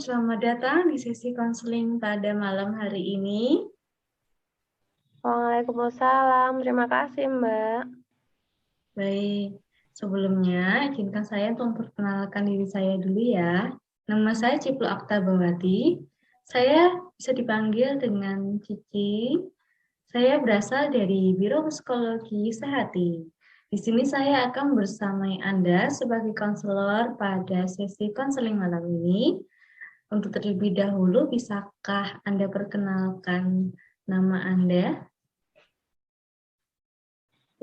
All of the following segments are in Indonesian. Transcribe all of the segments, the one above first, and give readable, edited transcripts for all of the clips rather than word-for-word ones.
selamat datang di sesi konseling pada malam hari ini. Waalaikumsalam, terima kasih Mbak. Baik, sebelumnya izinkan saya untuk memperkenalkan diri saya dulu ya. Nama saya Ciplu Akta Bawati. Saya bisa dipanggil dengan Cici. Saya berasal dari Biro Psikologi Sehati. Di sini saya akan bersamai Anda sebagai konselor pada sesi konseling malam ini. Untuk terlebih dahulu, bisakah Anda perkenalkan nama Anda?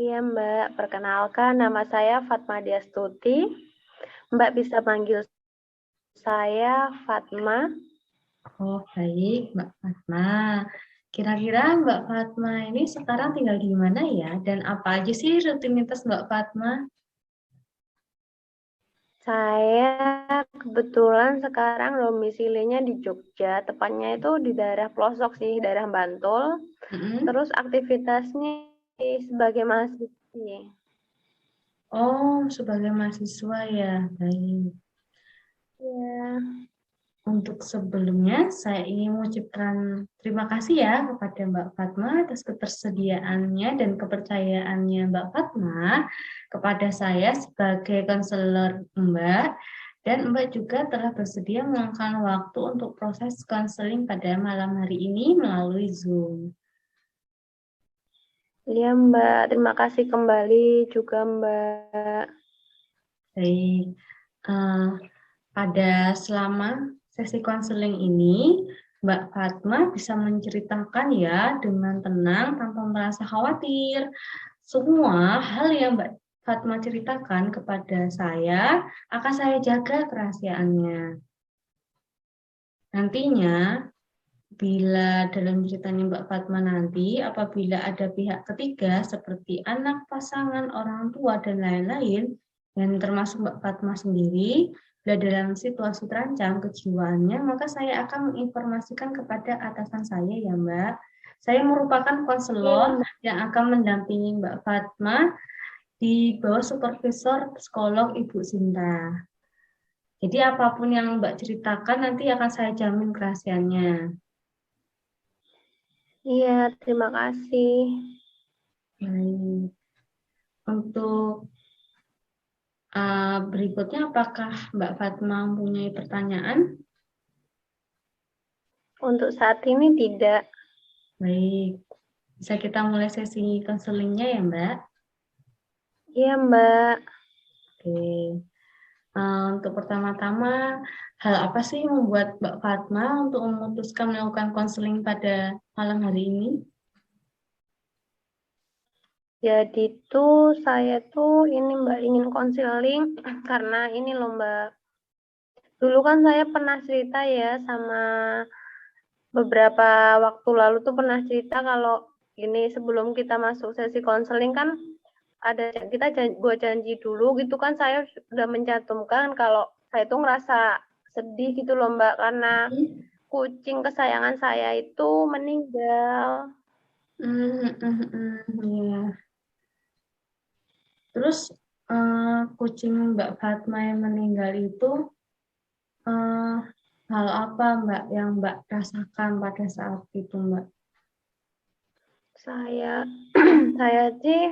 Iya Mbak, perkenalkan nama saya Fatma Diastuti. Mbak bisa panggil saya Fatma. Oh, baik, Mbak Fatma. Kira-kira Mbak Fatma ini sekarang tinggal di mana ya? Dan apa aja sih rutinitas Mbak Fatma? Saya kebetulan sekarang domisilinya di Jogja, tepatnya itu di daerah pelosok sih, daerah Bantul. Mm-mm. Terus aktivitasnya sebagai mahasiswi. Oh, sebagai mahasiswa ya. Baik. Ya, Untuk sebelumnya, saya ingin mengucapkan terima kasih ya kepada Mbak Fatma atas ketersediaannya dan kepercayaannya Mbak Fatma kepada saya sebagai konselor Mbak. Dan Mbak juga telah bersedia meluangkan waktu untuk proses konseling pada malam hari ini melalui Zoom. iya Mbak, terima kasih kembali juga Mbak. Baik, eh, pada selama sesi konseling ini, Mbak Fatma bisa menceritakan ya dengan tenang tanpa merasa khawatir. Semua hal yang Mbak Fatma ceritakan kepada saya akan saya jaga kerahasiaannya. Nantinya, bila dalam ceritanya Mbak Fatma nanti, apabila ada pihak ketiga seperti anak, pasangan, orang tua, dan lain-lain, dan termasuk Mbak Fatma sendiri, bila dalam situasi terancam kejiwaannya, maka saya akan menginformasikan kepada atasan saya ya Mbak. Saya merupakan Iya konselor Mbak. yang akan mendampingi Mbak Fatma di bawah supervisor psikolog Ibu Sinta. Jadi apapun yang Mbak ceritakan nanti akan saya jamin kerahasiaannya. Iya, terima kasih. Baik. Untuk berikutnya, apakah Mbak Fatma mempunyai pertanyaan? Untuk saat ini tidak. Baik, bisa kita mulai sesi konselingnya ya Mbak? Iya, Mbak. Oke. Untuk pertama-tama, hal apa sih yang membuat Mbak Fatma untuk memutuskan melakukan konseling pada malam hari ini? Jadi tuh saya tuh ini Mbak ingin konseling karena ini loh Mbak. Dulu kan saya pernah cerita ya sama beberapa waktu lalu tuh pernah cerita kalau ini sebelum kita masuk sesi konseling kan ada kita gua janji dulu gitu kan saya sudah mencantumkan kalau saya tuh ngerasa sedih gitu loh Mbak karena kucing kesayangan saya itu meninggal. Iya. Terus kucing Mbak Fatma yang meninggal itu eh, hal apa Mbak yang Mbak rasakan pada saat itu Mbak? Saya saya sih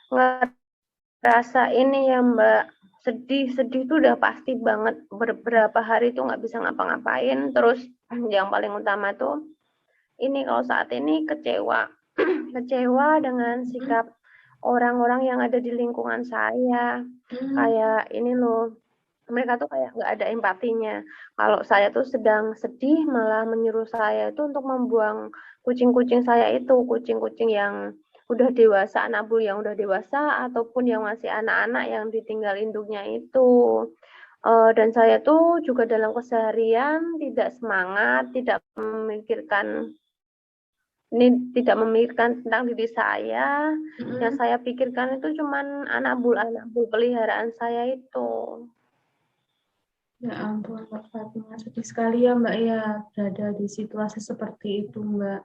ngerasa ini ya Mbak, sedih tuh udah pasti banget beberapa hari tuh nggak bisa ngapa-ngapain. Terus yang paling utama tuh ini kalau saat ini kecewa, kecewa dengan Hmm, sikap orang-orang yang ada di lingkungan saya. hmm, Kayak ini loh, mereka tuh kayak nggak ada empatinya. Kalau saya tuh sedang sedih, malah menyuruh saya itu untuk membuang kucing-kucing saya itu, kucing-kucing yang udah dewasa, anak bulu yang udah dewasa, ataupun yang masih anak-anak yang ditinggal induknya itu. Dan saya tuh juga dalam keseharian tidak semangat, tidak memikirkan ini tidak memikirkan tentang diri saya. Yang hmm. saya pikirkan itu cuman anak bul peliharaan saya itu. Ya ampun Mbak Fatma, sedih sekali ya Mbak ya berada di situasi seperti itu Mbak.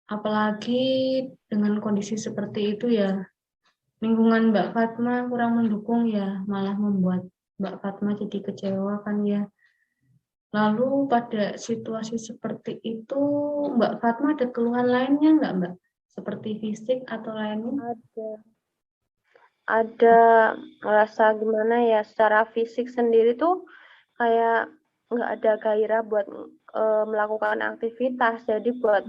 Apalagi dengan kondisi seperti itu ya, lingkungan Mbak Fatma kurang mendukung ya, malah membuat Mbak Fatma jadi kecewa kan ya. Lalu pada situasi seperti itu, Mbak Fatma ada keluhan lainnya nggak, Mbak? Seperti fisik atau lainnya? Ada ngerasa gimana ya, secara fisik sendiri tuh kayak nggak ada gairah buat melakukan aktivitas. Jadi buat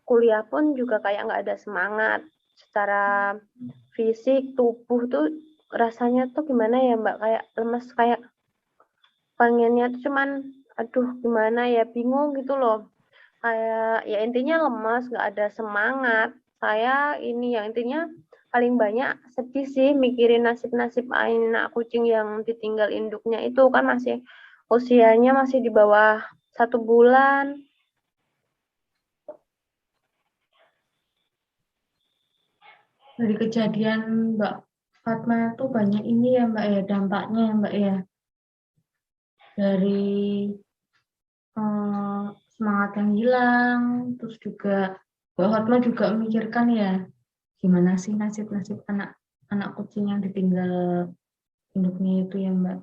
kuliah pun juga kayak nggak ada semangat. Secara fisik tubuh tuh rasanya tuh gimana ya Mbak, kayak lemes, kayak pengennya tuh cuman aduh gimana ya, bingung gitu loh. Kayak ya intinya lemes, nggak ada semangat. Saya ini yang intinya paling banyak sedih sih mikirin nasib-nasib anak kucing yang ditinggal induknya itu, kan masih usianya masih di bawah 1 bulan. Dari kejadian Mbak Fatma itu banyak ini ya, Mbak ya, dampaknya ya, Mbak ya. Dari eh, semangat yang hilang, terus juga Mbak Fatma juga memikirkan ya, gimana sih nasib-nasib anak kucing yang ditinggal induknya itu ya, Mbak.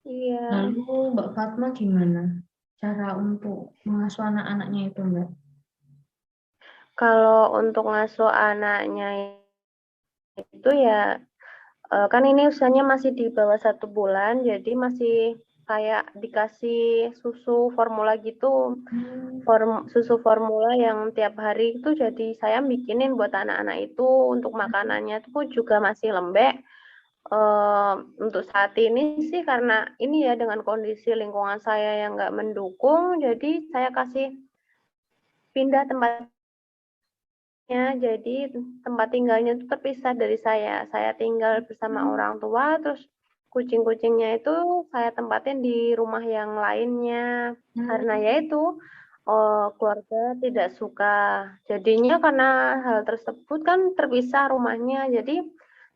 Iya, Lalu Mbak Fatma gimana cara untuk mengasuh anak-anaknya itu, Mbak? kalau untuk ngasuh anaknya itu ya kan ini usianya masih di bawah 1 bulan, jadi masih kayak dikasih susu formula gitu. Susu formula yang tiap hari itu jadi saya bikinin buat anak-anak itu. Untuk makanannya itu juga masih lembek. Untuk saat ini sih karena ini ya dengan kondisi lingkungan saya yang nggak mendukung, jadi saya kasih pindah tempatnya. Jadi tempat tinggalnya itu terpisah dari saya. Saya tinggal bersama orang tua, terus kucing-kucingnya itu saya tempatin di rumah yang lainnya. Karena ya itu keluarga tidak suka. Jadinya karena hal tersebut kan terpisah rumahnya. Jadi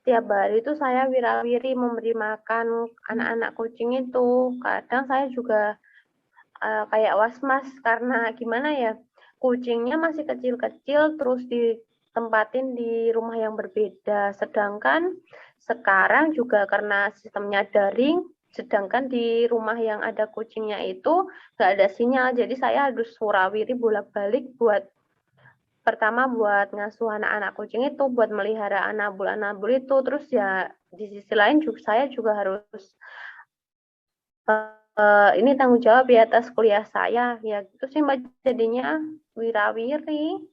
tiap hari itu saya wirawiri memberi makan anak-anak kucing itu. Kadang saya juga kayak was-was karena gimana ya, kucingnya masih kecil-kecil terus ditempatin di rumah yang berbeda, sedangkan sekarang juga karena sistemnya daring, sedangkan di rumah yang ada kucingnya itu nggak ada sinyal, jadi saya harus surawiri bolak-balik buat pertama buat ngasuh anak-anak kucing itu, buat melihara anabul-anabul itu, terus ya di sisi lain juga saya juga harus ini tanggung jawab ya atas kuliah saya, ya gitu sih Mbak, jadinya wirawiri.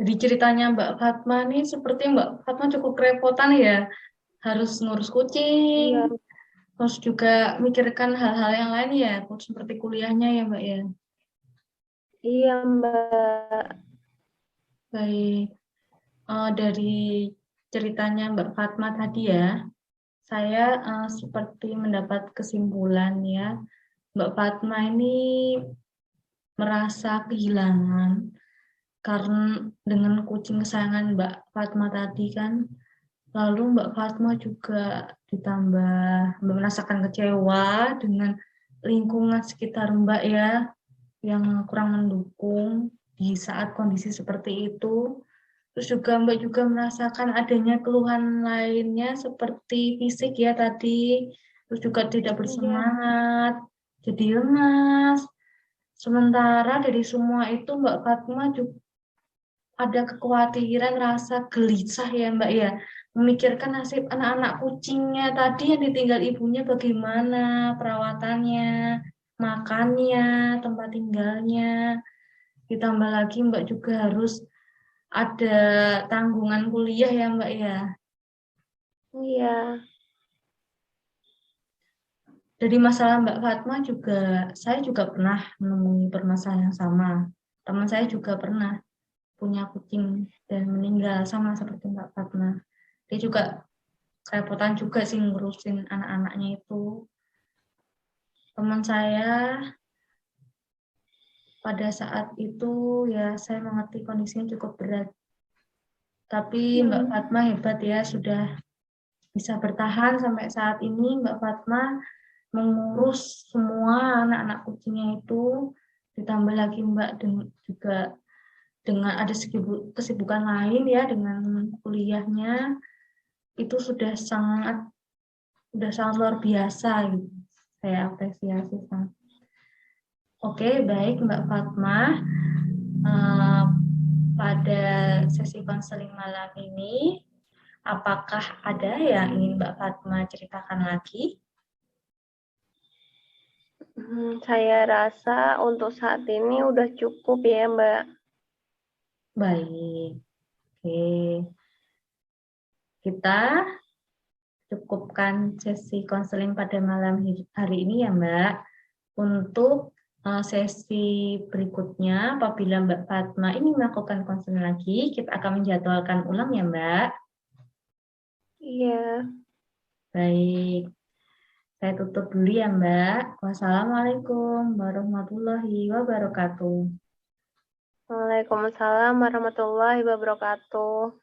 Jadi ceritanya Mbak Fatma nih seperti Mbak Fatma cukup kerepotan ya, harus ngurus kucing, Iya, terus juga mikirkan hal-hal yang lain ya, seperti kuliahnya ya, Mbak ya. iya Mbak. Baik, dari ceritanya Mbak Fatma tadi ya, saya seperti mendapat kesimpulan ya, Mbak Fatma ini merasa kehilangan karena dengan kucing kesayangan Mbak Fatma tadi kan. Lalu Mbak Fatma juga ditambah merasakan kecewa dengan lingkungan sekitar Mbak ya, yang kurang mendukung di saat kondisi seperti itu. Terus juga Mbak juga merasakan adanya keluhan lainnya seperti fisik ya tadi, terus juga tidak Iya, bersemangat, jadi lemas. Sementara dari semua itu Mbak Fatma juga ada kekhawatiran, rasa gelisah ya Mbak ya, memikirkan nasib anak-anak kucingnya tadi yang ditinggal ibunya bagaimana, perawatannya, makannya, tempat tinggalnya. Ditambah lagi Mbak juga harus ada tanggungan kuliah ya Mbak ya. iya, Dari masalah Mbak Fatma juga, saya juga pernah menemui permasalahan yang sama. Teman saya juga pernah punya kucing dan meninggal sama seperti Mbak Fatma. Dia juga kerepotan juga sih ngurusin anak-anaknya itu. Teman saya pada saat itu ya saya mengerti kondisinya cukup berat. Tapi Mbak hmm, Fatma hebat ya, sudah bisa bertahan sampai saat ini. Mbak Fatma mengurus semua anak-anak kucingnya itu. Ditambah lagi Mbak juga dengan ada kesibukan lain ya dengan kuliahnya, itu sudah sangat luar biasa gitu. Saya apresiasi sangat. Oke, baik Mbak Fatma. Eh, pada sesi konseling malam ini, apakah ada yang ingin Mbak Fatma ceritakan lagi? Saya rasa untuk saat ini udah cukup ya, Mbak. Baik, oke. Kita cukupkan sesi konseling pada malam hari ini ya Mbak. Untuk sesi berikutnya, apabila Mbak Fatma ingin melakukan konseling lagi, kita akan menjadwalkan ulang ya Mbak. Iya. Baik, saya tutup dulu ya Mbak. Wassalamualaikum warahmatullahi wabarakatuh. Waalaikumsalam warahmatullahi wabarakatuh.